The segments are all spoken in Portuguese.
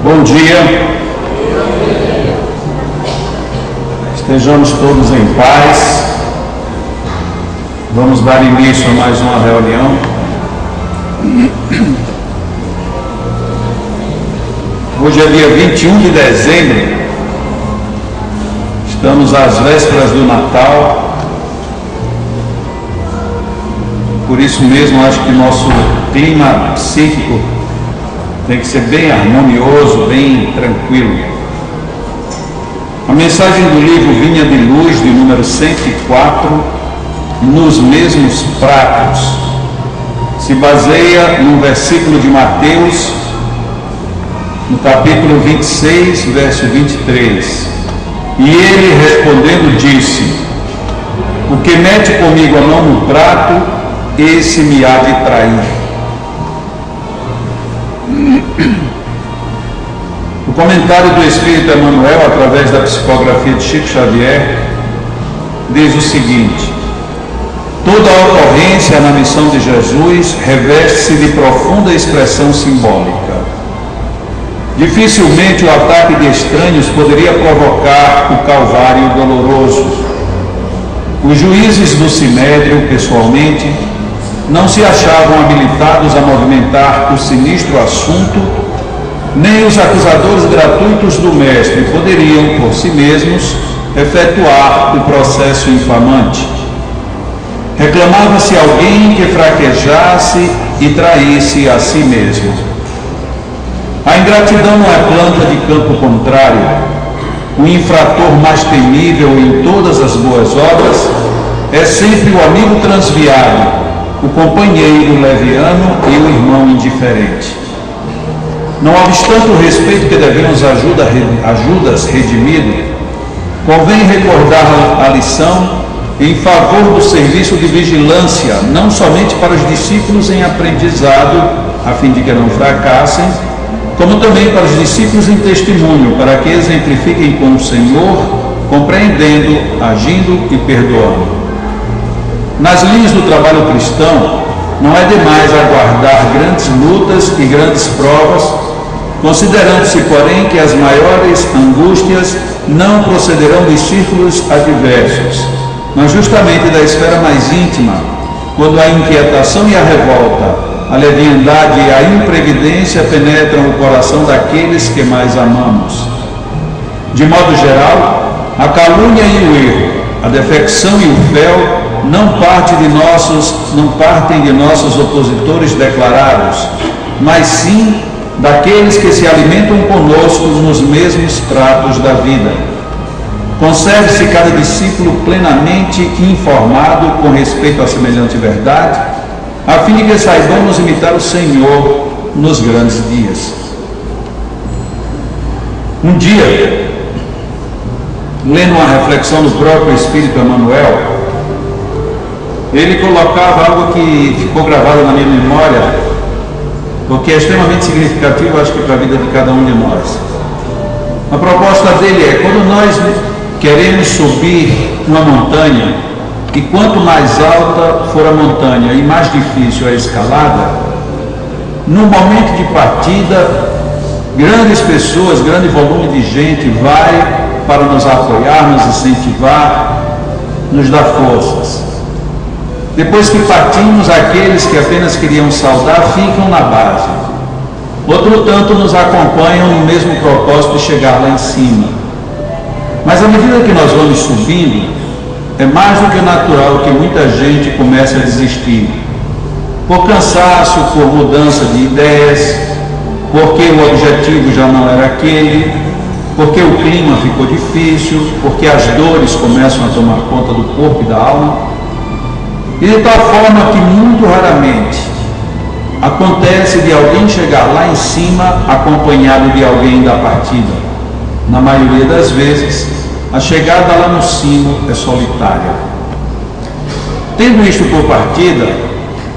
Bom dia. Estejamos todos em paz. Vamos dar início a mais uma reunião. Hoje é dia 21 de dezembro. Estamos às vésperas do Natal. Por isso mesmo, acho que nosso clima psíquico tem que ser bem harmonioso, bem tranquilo. A mensagem do livro Vinha de Luz, de número 104, nos mesmos pratos, se baseia num versículo de Mateus, no capítulo 26, verso 23. E ele, respondendo, disse: o que mete comigo a mão no prato, esse me há de trair. O comentário do Espírito Emmanuel, através da psicografia de Chico Xavier, diz o seguinte: toda a ocorrência na missão de Jesus reveste-se de profunda expressão simbólica. Dificilmente o ataque de estranhos poderia provocar o calvário doloroso. Os juízes do Sinédrio, pessoalmente, não se achavam habilitados a movimentar o sinistro assunto, nem os acusadores gratuitos do Mestre poderiam, por si mesmos, efetuar o processo infamante. Reclamava-se alguém que fraquejasse e traísse a si mesmo. A ingratidão não é planta de campo contrário. O infrator mais temível em todas as boas obras é sempre o amigo transviado, o companheiro leviano e o irmão indiferente. Não obstante o respeito que devemos a Judas redimido, convém recordar a lição em favor do serviço de vigilância, não somente para os discípulos em aprendizado, a fim de que não fracassem, como também para os discípulos em testemunho, para que exemplifiquem com o Senhor, compreendendo, agindo e perdoando. Nas linhas do trabalho cristão, não é demais aguardar grandes lutas e grandes provas, considerando-se, porém, que as maiores angústias não procederão dos círculos adversos, mas justamente da esfera mais íntima, quando a inquietação e a revolta, a leviandade e a imprevidência penetram o coração daqueles que mais amamos. De modo geral, a calúnia e o erro, a defecção e o fel não partem de nossos opositores declarados, mas sim daqueles que se alimentam conosco nos mesmos pratos da vida. Conserve-se cada discípulo plenamente informado com respeito à semelhante verdade, a fim de que saibamos imitar o Senhor nos grandes dias. Um dia, lendo uma reflexão do próprio Espírito Emmanuel, ele colocava algo que ficou gravado na minha memória, porque é extremamente significativo, acho que para a vida de cada um de nós. A proposta dele é: quando nós queremos subir uma montanha, e quanto mais alta for a montanha e mais difícil a escalada, no momento de partida, grandes pessoas, grande volume de gente vai para nos apoiar, nos incentivar, nos dar forças. Depois que partimos, aqueles que apenas queriam saudar ficam na base. Outro tanto nos acompanham no mesmo propósito de chegar lá em cima. Mas à medida que nós vamos subindo, é mais do que natural que muita gente comece a desistir. Por cansaço, por mudança de ideias, porque o objetivo já não era aquele, porque o clima ficou difícil, porque as dores começam a tomar conta do corpo e da alma. E de tal forma que muito raramente acontece de alguém chegar lá em cima acompanhado de alguém da partida. Na maioria das vezes, a chegada lá no cimo é solitária. Tendo isto por partida,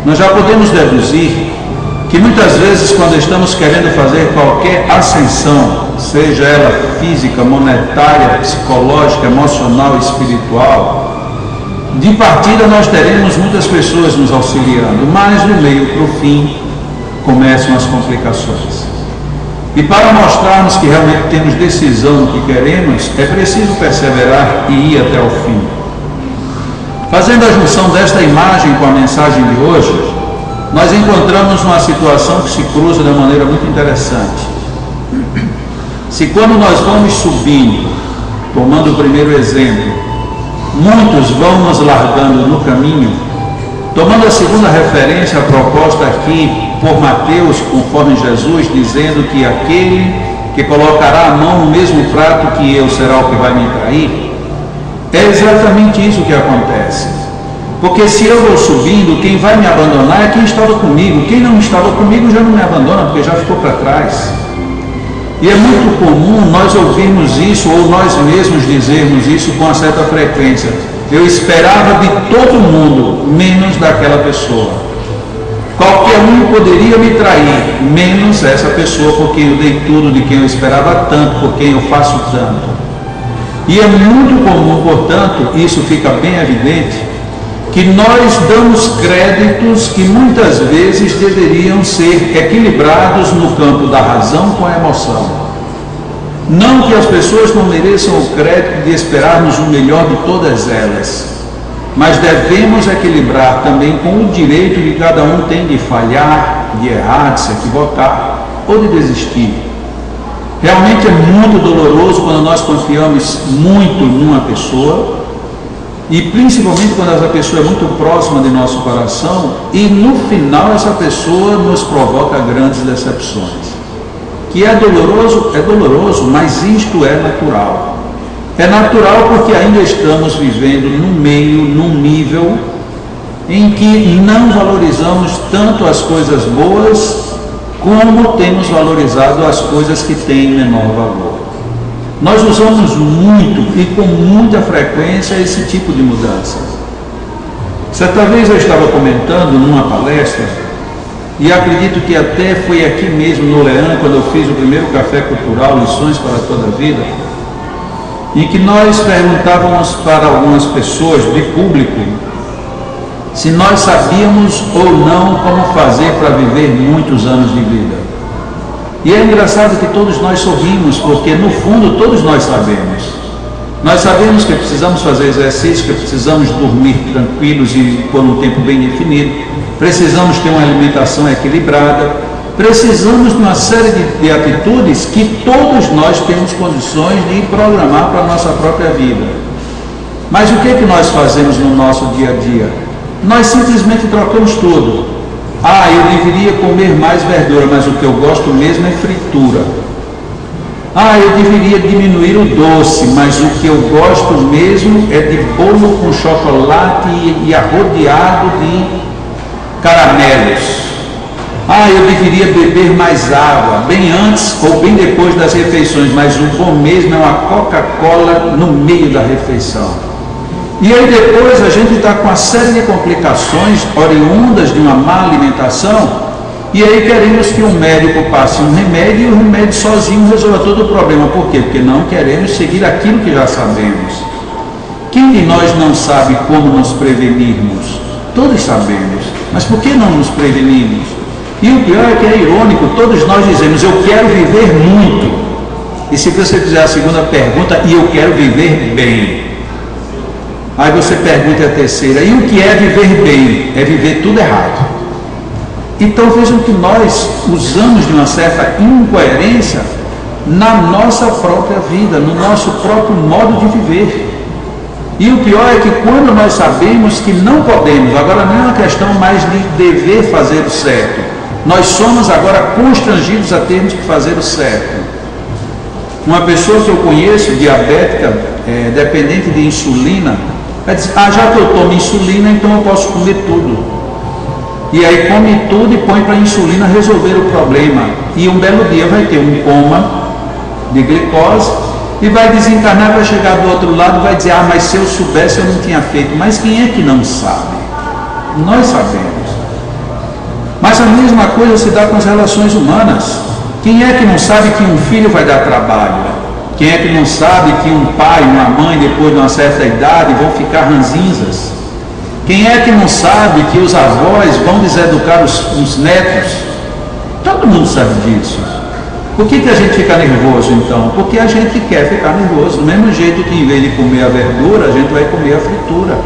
nós já podemos deduzir que muitas vezes, quando estamos querendo fazer qualquer ascensão, seja ela física, monetária, psicológica, emocional, espiritual, de partida nós teremos muitas pessoas nos auxiliando, mas do meio para o fim começam as complicações. E para mostrarmos que realmente temos decisão no que queremos, é preciso perseverar e ir até o fim. Fazendo a junção desta imagem com a mensagem de hoje, nós encontramos uma situação que se cruza de uma maneira muito interessante. Se quando nós vamos subindo, tomando o primeiro exemplo, muitos vão nos largando no caminho, tomando a segunda referência, a proposta aqui por Mateus, conforme Jesus, dizendo que aquele que colocará a mão no mesmo prato que eu será o que vai me trair, é exatamente isso que acontece. Porque se eu vou subindo, quem vai me abandonar é quem estava comigo. Quem não estava comigo já não me abandona, porque já ficou para trás. E é muito comum nós ouvirmos isso, ou nós mesmos dizermos isso com uma certa frequência. Eu esperava de todo mundo, menos daquela pessoa. Qualquer um poderia me trair, menos essa pessoa, porque eu dei tudo de quem eu esperava tanto, por quem eu faço tanto. E é muito comum, portanto, isso fica bem evidente, que nós damos créditos que muitas vezes deveriam ser equilibrados no campo da razão com a emoção. Não que as pessoas não mereçam o crédito de esperarmos o melhor de todas elas, mas devemos equilibrar também com o direito que cada um tem de falhar, de errar, de se equivocar ou de desistir. Realmente é muito doloroso quando nós confiamos muito numa pessoa, e principalmente quando essa pessoa é muito próxima de nosso coração e no final essa pessoa nos provoca grandes decepções. Que é doloroso, mas isto é natural. É natural porque ainda estamos vivendo num meio, num nível em que não valorizamos tanto as coisas boas como temos valorizado as coisas que têm menor valor. Nós usamos muito e com muita frequência esse tipo de mudança. Certa vez eu estava comentando numa palestra, e acredito que até foi aqui mesmo no Leão, quando eu fiz o primeiro café cultural, Lições para Toda a Vida, em que nós perguntávamos para algumas pessoas de público se nós sabíamos ou não como fazer para viver muitos anos de vida. E é engraçado que todos nós sorrimos, porque no fundo todos nós sabemos. Nós sabemos que precisamos fazer exercício, que precisamos dormir tranquilos e por um tempo bem definido, precisamos ter uma alimentação equilibrada, precisamos de uma série de atitudes que todos nós temos condições de programar para a nossa própria vida. Mas o que é que nós fazemos no nosso dia a dia? Nós simplesmente trocamos tudo. Ah, eu deveria comer mais verdura, mas o que eu gosto mesmo é fritura. Ah, eu deveria diminuir o doce, mas o que eu gosto mesmo é de bolo com chocolate e arrodeado de caramelos. Ah, eu deveria beber mais água, bem antes ou bem depois das refeições, mas o bom mesmo é uma Coca-Cola no meio da refeição. E aí depois a gente está com uma série de complicações oriundas de uma má alimentação, e aí queremos que um médico passe um remédio e o remédio sozinho resolva todo o problema. Por quê? Porque não queremos seguir aquilo que já sabemos. Quem de nós não sabe como nos prevenirmos? Todos sabemos, mas por que não nos prevenimos? E o pior é que é irônico, todos nós dizemos, eu quero viver muito. E se você fizer a segunda pergunta, e eu quero viver bem. Aí você pergunta a terceira, e o que é viver bem? É viver tudo errado. Então vejam que nós usamos de uma certa incoerência na nossa própria vida, no nosso próprio modo de viver. E o pior é que quando nós sabemos que não podemos, agora não é uma questão mais de dever fazer o certo, nós somos agora constrangidos a termos que fazer o certo. Uma pessoa que eu conheço, diabética, dependente de insulina, vai dizer, já que eu tomo insulina, então eu posso comer tudo. E aí come tudo e põe para a insulina resolver o problema. E um belo dia vai ter um coma de glicose e vai desencarnar, vai chegar do outro lado e vai dizer, mas se eu soubesse eu não tinha feito. Mas quem é que não sabe? Nós sabemos. Mas a mesma coisa se dá com as relações humanas. Quem é que não sabe que um filho vai dar trabalho? Quem é que não sabe que um pai e uma mãe, depois de uma certa idade, vão ficar ranzinzas? Quem é que não sabe que os avós vão deseducar os netos? Todo mundo sabe disso. Por que a gente fica nervoso então? Porque a gente quer ficar nervoso, do mesmo jeito que em vez de comer a verdura, a gente vai comer a fritura.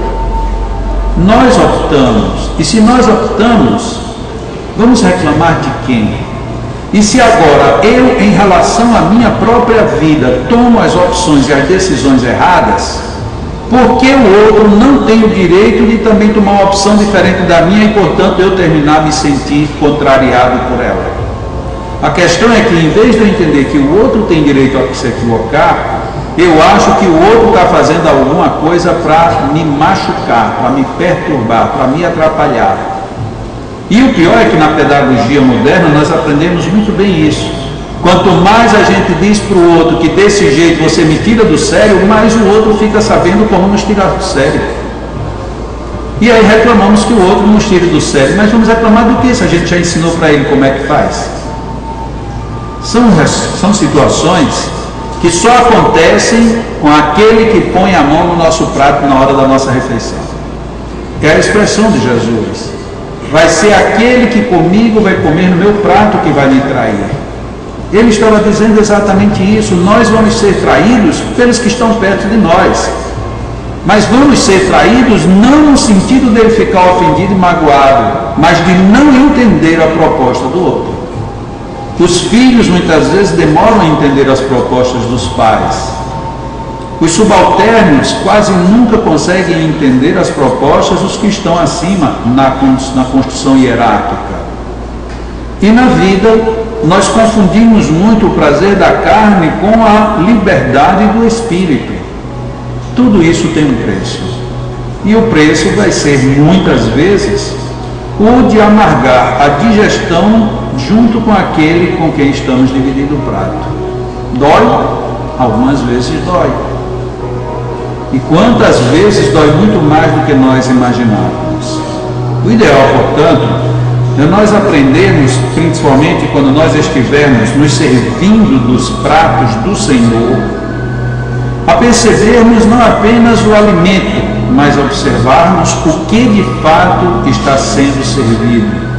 Nós optamos, e se nós optamos, vamos reclamar de quem? E se agora eu, em relação à minha própria vida, tomo as opções e as decisões erradas, por que o outro não tem o direito de também tomar uma opção diferente da minha e, portanto, eu terminar me sentir contrariado por ela? A questão é que, em vez de eu entender que o outro tem direito a se equivocar, eu acho que o outro está fazendo alguma coisa para me machucar, para me perturbar, para me atrapalhar. E o pior é que na pedagogia moderna nós aprendemos muito bem isso. Quanto mais a gente diz para o outro que desse jeito você me tira do sério, mais o outro fica sabendo como nos tirar do sério. E aí reclamamos que o outro nos tire do sério. Mas vamos reclamar do que se a gente já ensinou para ele como é que faz? São situações que só acontecem com aquele que põe a mão no nosso prato na hora da nossa refeição. É a expressão de Jesus. Vai ser aquele que comigo vai comer no meu prato que vai me trair. Ele estava dizendo exatamente isso. Nós vamos ser traídos pelos que estão perto de nós. Mas vamos ser traídos não no sentido dele ficar ofendido e magoado, mas de não entender a proposta do outro. Os filhos muitas vezes demoram a entender as propostas dos pais. Os subalternos quase nunca conseguem entender as propostas dos que estão acima na construção hierárquica. E na vida, nós confundimos muito o prazer da carne com a liberdade do espírito. Tudo isso tem um preço. E o preço vai ser, muitas vezes, o de amargar a digestão junto com aquele com quem estamos dividindo o prato. Dói? Algumas vezes dói. E quantas vezes dói muito mais do que nós imaginávamos. O ideal, portanto, é nós aprendermos, principalmente quando nós estivermos nos servindo dos pratos do Senhor, a percebermos não apenas o alimento, mas observarmos o que de fato está sendo servido.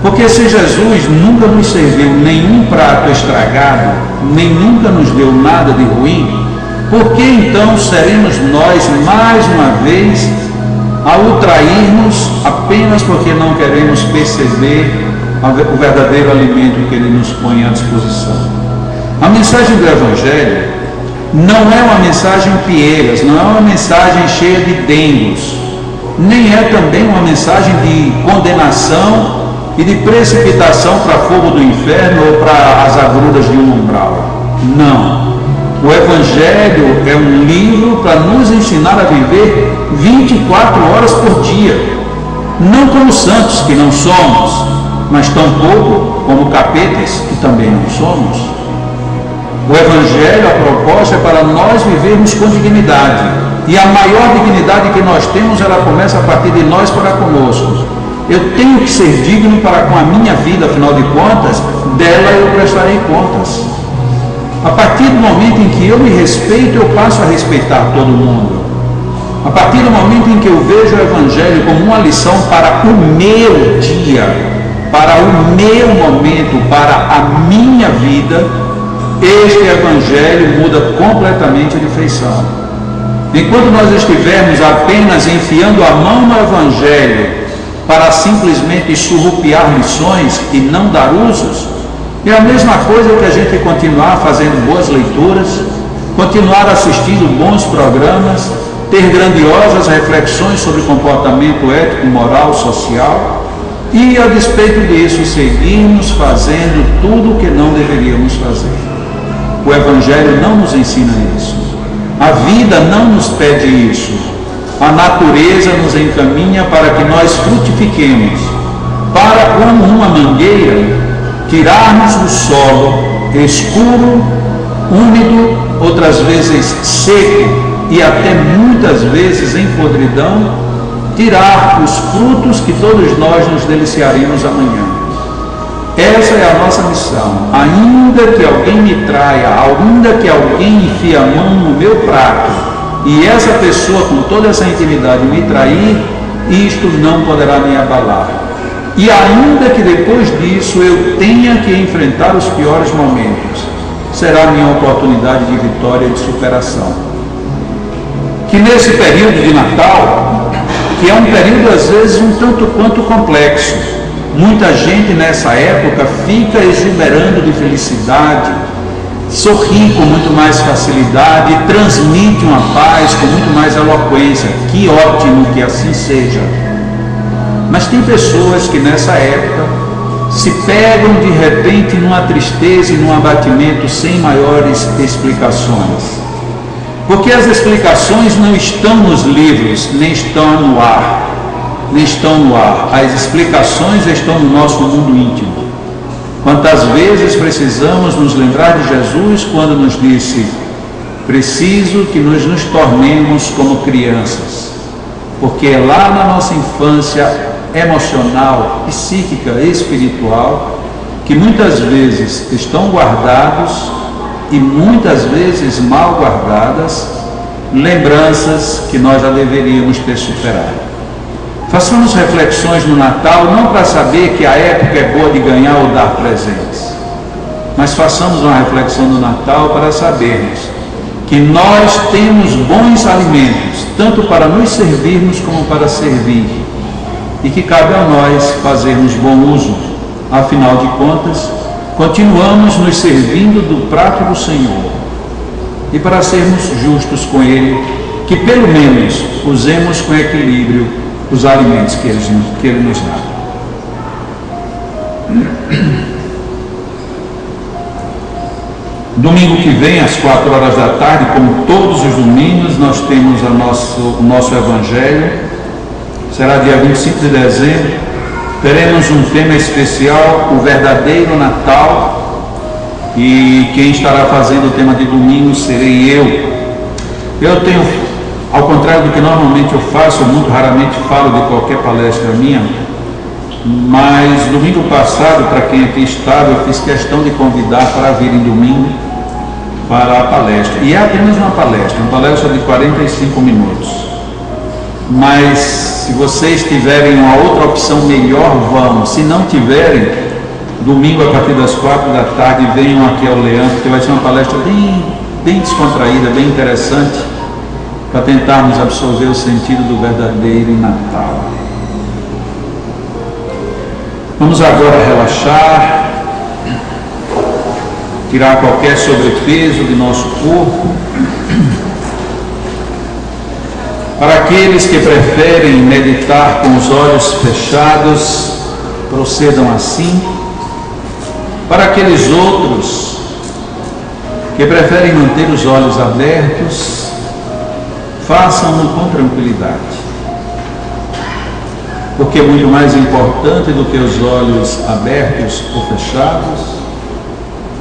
Porque se Jesus nunca nos serviu nenhum prato estragado, nem nunca nos deu nada de ruim, por que então seremos nós, mais uma vez, a o trairmos apenas porque não queremos perceber o verdadeiro alimento que Ele nos põe à disposição? A mensagem do Evangelho não é uma mensagem piegas, não é uma mensagem cheia de dengos, nem é também uma mensagem de condenação e de precipitação para fogo do inferno ou para as agruras de um umbral. Não. O Evangelho é um livro para nos ensinar a viver 24 horas por dia, não como santos que não somos, mas tampouco como capetas que também não somos. O Evangelho, a proposta é para nós vivermos com dignidade, e a maior dignidade que nós temos, ela começa a partir de nós para conosco. Eu tenho que ser digno para com a minha vida, afinal de contas, dela eu prestarei contas. A partir do momento em que eu me respeito, eu passo a respeitar todo mundo. A partir do momento em que eu vejo o Evangelho como uma lição para o meu dia, para o meu momento, para a minha vida, este Evangelho muda completamente de feição. Enquanto nós estivermos apenas enfiando a mão no Evangelho para simplesmente surrupiar lições e não dar usos, é a mesma coisa que a gente continuar fazendo boas leituras, continuar assistindo bons programas, ter grandiosas reflexões sobre comportamento ético, moral, social, e a despeito disso seguirmos fazendo tudo o que não deveríamos fazer. O Evangelho não nos ensina isso. A vida não nos pede isso. A natureza nos encaminha para que nós frutifiquemos, para, como uma mangueira, tirarmos do solo escuro, úmido, outras vezes seco e até muitas vezes em podridão, tirar os frutos que todos nós nos deliciaremos amanhã. Essa é a nossa missão. Ainda que alguém me traia, ainda que alguém enfie a mão no meu prato, e essa pessoa com toda essa intimidade me trair, isto não poderá me abalar. e ainda que depois disso eu tenha que enfrentar os piores momentos, será a minha oportunidade de vitória e de superação. Que nesse período de Natal, que é um período às vezes um tanto quanto complexo, muita gente nessa época fica exuberando de felicidade, sorri com muito mais facilidade, transmite uma paz com muito mais eloquência. Que ótimo que assim seja. Mas tem pessoas que nessa época se pegam de repente numa tristeza e num abatimento sem maiores explicações. Porque as explicações não estão nos livros, nem estão no ar. As explicações estão no nosso mundo íntimo. Quantas vezes precisamos nos lembrar de Jesus quando nos disse: preciso que nos tornemos como crianças, porque é lá na nossa infância emocional, psíquica, espiritual, que muitas vezes estão guardados e muitas vezes mal guardadas lembranças que nós já deveríamos ter superado. Façamos reflexões no Natal, não para saber que a época é boa de ganhar ou dar presentes, mas façamos uma reflexão no Natal para sabermos que nós temos bons alimentos, tanto para nos servirmos como para servir, e que cabe a nós fazermos bom uso. Afinal de contas, continuamos nos servindo do prato do Senhor, e para sermos justos com Ele, que pelo menos usemos com equilíbrio os alimentos que Ele nos dá. Domingo que vem, às 4 horas da tarde, como todos os domingos, nós temos o nosso Evangelho. Será dia 25 de dezembro. Teremos um tema especial, o verdadeiro Natal. E quem estará fazendo o tema de domingo serei eu. Eu tenho, ao contrário do que normalmente eu faço, eu muito raramente falo de qualquer palestra minha, mas domingo passado, para quem aqui estava, eu fiz questão de convidar para vir em domingo para a palestra. E é apenas uma palestra de 45 minutos. Mas se vocês tiverem uma outra opção melhor, vamos. Se não tiverem, domingo a partir das 4 da tarde, venham aqui ao Leandro, que vai ser uma palestra bem descontraída, bem interessante, para tentarmos absorver o sentido do verdadeiro Natal. Vamos agora relaxar, tirar qualquer sobrepeso de nosso corpo. Para aqueles que preferem meditar com os olhos fechados, procedam assim. Para aqueles outros que preferem manter os olhos abertos, façam-no com tranquilidade. Porque é muito mais importante do que os olhos abertos ou fechados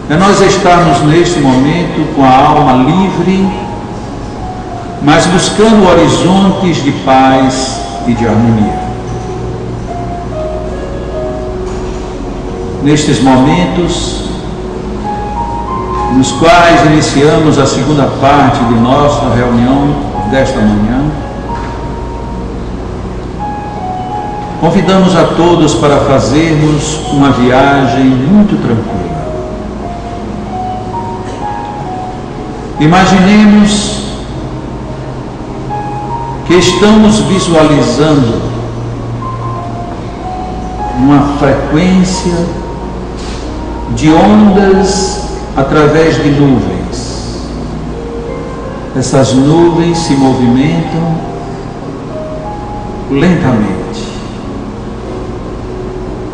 é nós estarmos neste momento com a alma livre, mas buscando horizontes de paz e de harmonia. Nestes momentos nos quais iniciamos a segunda parte de nossa reunião desta manhã, convidamos a todos para fazermos uma viagem muito tranquila. Imaginemos que estamos visualizando uma frequência de ondas através de nuvens. Essas nuvens se movimentam lentamente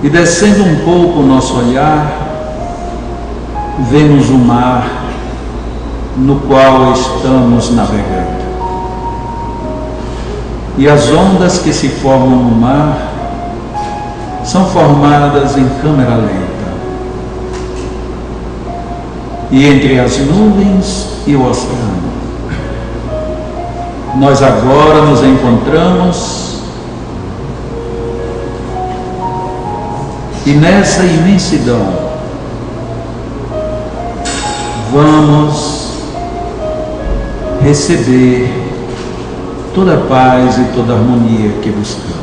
e, descendo um pouco o nosso olhar, vemos o mar no qual estamos navegando. E as ondas que se formam no mar são formadas em câmera lenta. E entre as nuvens e o oceano, nós agora nos encontramos, e nessa imensidão vamos receber toda a paz e toda a harmonia que buscamos.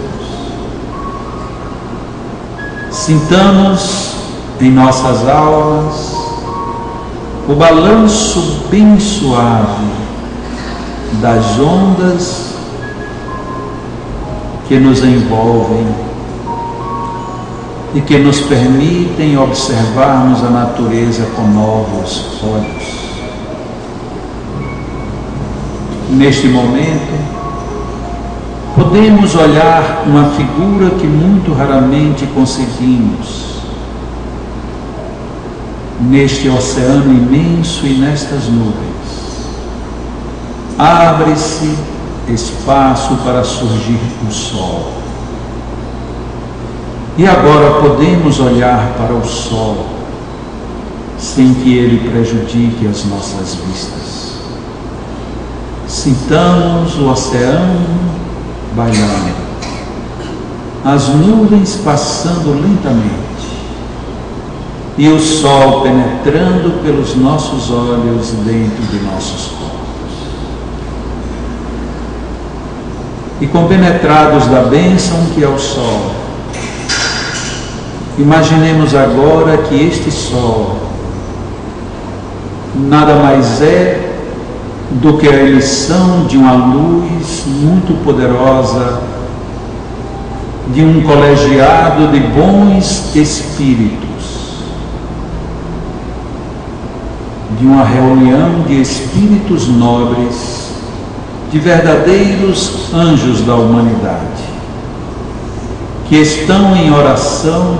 Sintamos em nossas almas o balanço bem suave das ondas que nos envolvem e que nos permitem observarmos a natureza com novos olhos. Neste momento, podemos olhar uma figura que muito raramente conseguimos. Neste oceano imenso e nestas nuvens, abre-se espaço para surgir o sol. E agora podemos olhar para o sol sem que ele prejudique as nossas vistas. Sintamos o oceano bailando, as nuvens passando lentamente e o sol penetrando pelos nossos olhos dentro de nossos corpos. E compenetrados da bênção que é o sol, imaginemos agora que este sol nada mais é do que a emissão de uma luz muito poderosa de um colegiado de bons espíritos, de uma reunião de espíritos nobres, de verdadeiros anjos da humanidade, que estão em oração,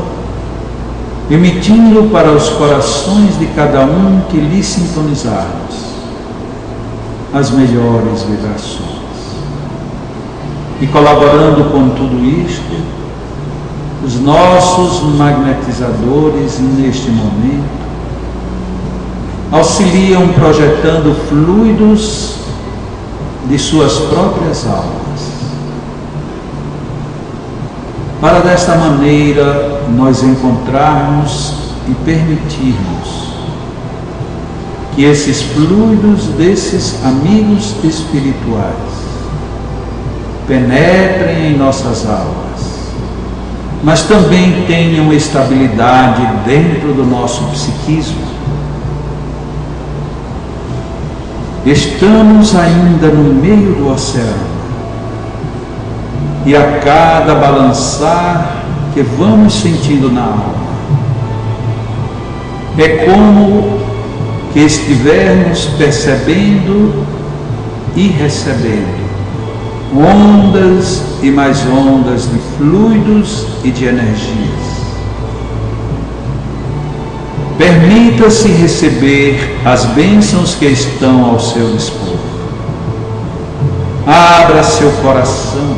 emitindo para os corações de cada um que lhe sintonizarmos as melhores vibrações. E colaborando com tudo isto, os nossos magnetizadores neste momento auxiliam projetando fluidos de suas próprias almas, para desta maneira nós encontrarmos e permitirmos que esses fluidos desses amigos espirituais penetrem em nossas almas, mas também tenham estabilidade dentro do nosso psiquismo. Estamos ainda no meio do oceano e a cada balançar que vamos sentindo na alma, é como que estivermos percebendo e recebendo ondas e mais ondas de fluidos e de energias. Permita-se receber as bênçãos que estão ao seu dispor. Abra seu coração.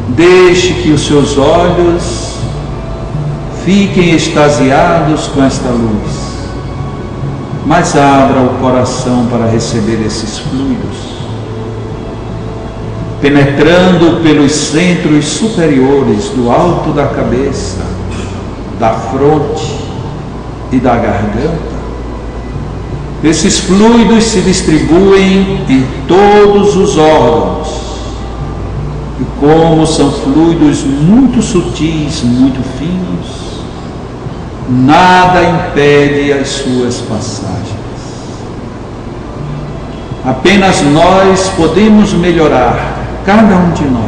Deixe que os seus olhos fiquem extasiados com esta luz. Mas abra o coração para receber esses fluidos, penetrando pelos centros superiores do alto da cabeça, da fronte e da garganta. Esses fluidos se distribuem em todos os órgãos e, como são fluidos muito sutis, muito finos, nada impede as suas passagens. Apenas nós podemos melhorar, cada um de nós.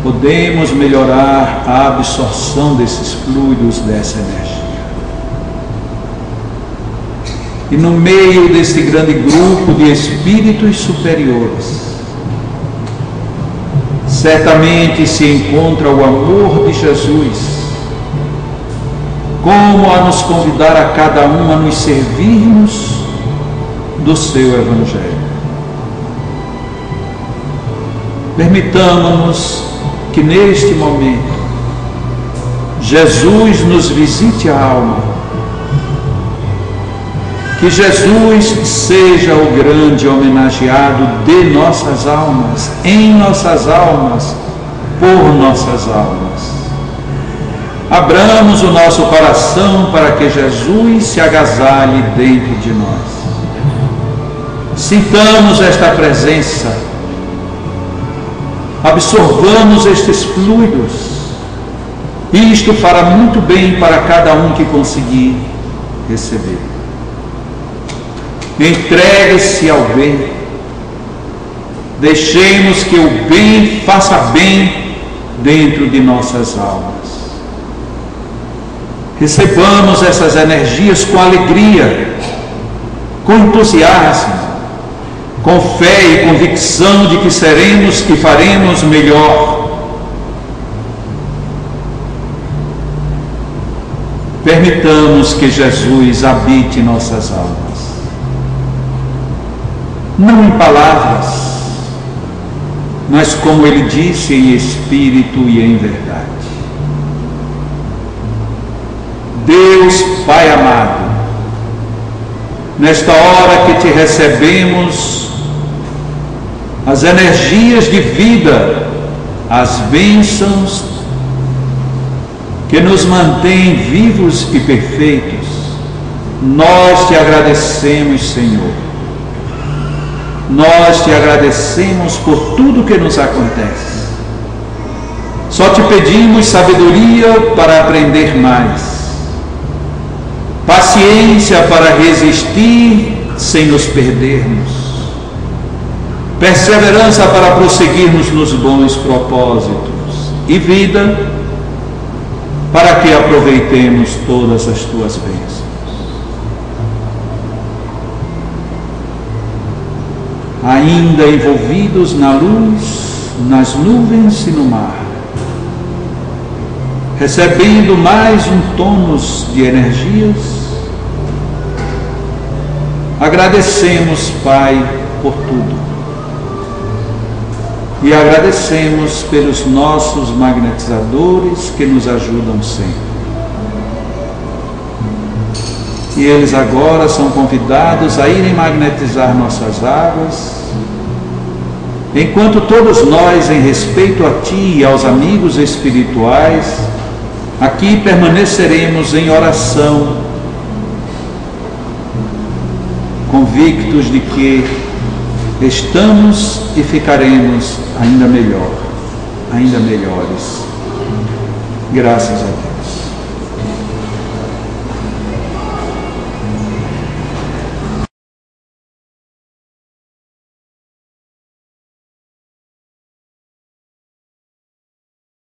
Podemos melhorar a absorção desses fluidos, dessa energia. E no meio desse grande grupo de espíritos superiores, certamente se encontra o amor de Jesus, como a nos convidar a cada um a nos servirmos do seu Evangelho. Permitamos que neste momento Jesus nos visite a alma, que Jesus seja o grande homenageado de nossas almas, em nossas almas, por nossas almas. Abramos o nosso coração para que Jesus se agasalhe dentro de nós. Sintamos esta presença, absorvamos estes fluidos Isto fará muito bem para cada um que conseguir receber. Entregue-se ao bem. Deixemos que o bem faça bem dentro de nossas almas. Recebamos essas energias com alegria, com entusiasmo, com fé e convicção de que seremos e faremos melhor. Permitamos que Jesus habite em nossas almas, não em palavras, mas como Ele disse, em espírito e em verdade. Deus Pai amado, nesta hora que Te recebemos, as energias de vida, as bênçãos que nos mantêm vivos e perfeitos, nós Te agradecemos, Senhor. Nós Te agradecemos por tudo que nos acontece. Só Te pedimos sabedoria para aprender mais, paciência para resistir sem nos perdermos, perseverança para prosseguirmos nos bons propósitos e vida para que aproveitemos todas as Tuas bênçãos. Ainda envolvidos na luz, nas nuvens e no mar, recebendo mais um tônus de energias, agradecemos, Pai, por tudo. E agradecemos pelos nossos magnetizadores que nos ajudam sempre. E eles agora são convidados a irem magnetizar nossas águas, enquanto todos nós, em respeito a Ti e aos amigos espirituais, aqui permaneceremos em oração, convictos de que estamos e ficaremos ainda melhor, ainda melhores. Graças a Deus.